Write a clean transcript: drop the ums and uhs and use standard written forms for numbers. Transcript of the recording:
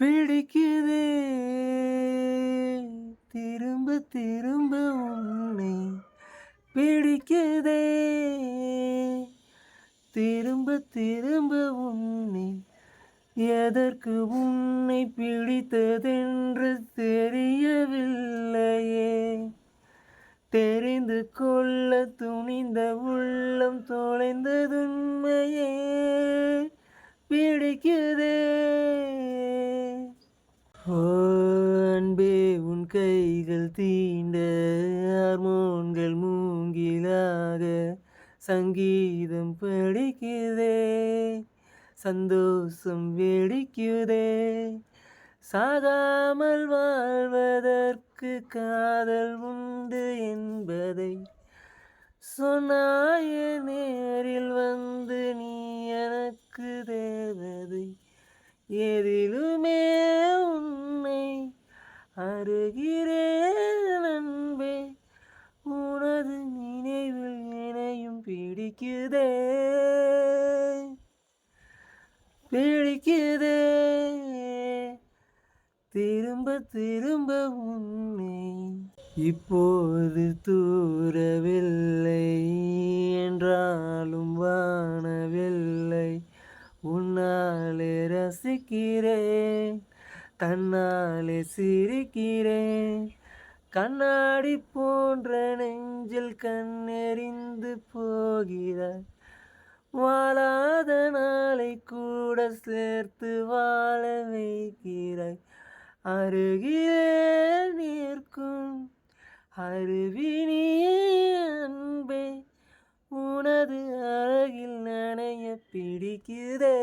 பிடிக்குதே திரும்ப திரும்ப உன்னை பிடிக்குதே திரும்ப திரும்ப உன்னை எதற்கு உன்னை பிடித்ததென்று தெரியவில்லையே தெரிந்து கொள்ள துணிந்த உள்ளம் தொலைந்ததுண்மையே பிடிக்குதே ஓ அன்பே உன் கைகள் தீண்ட ஹார்மோன்கள் மூங்கிலாக சங்கீதம் படிக்குதே சந்தோஷம் வெடிக்குதே சாகாமல் வாழ்வதற்கு காதல் உண்டு என்பதை சொன்னாய நேரில் வந்து நீ எனக்கு தேவதை எதிலுமே உன்னை அருகிறேன் அன்பே உனது நினைவில் இணையும் பிடிக்குதே பிடிக்குதே திரும்ப திரும்ப உன்னை இப்போது தூரவில்லை என்றாலும் வானவில்லை உன்னாலே ரசிக்கிறேன் தன்னாலே சிரிக்கிறேன் கண்ணாடி போன்ற நெஞ்சில் கண்ணெறிந்து போகிறாய் வாழாத நாளை கூட சேர்த்து வாழ வைக்கிறாய் அருகிலே நிற்கும் அருவினி அன்பே உனது அழகில் நனைய பிடிக்குதே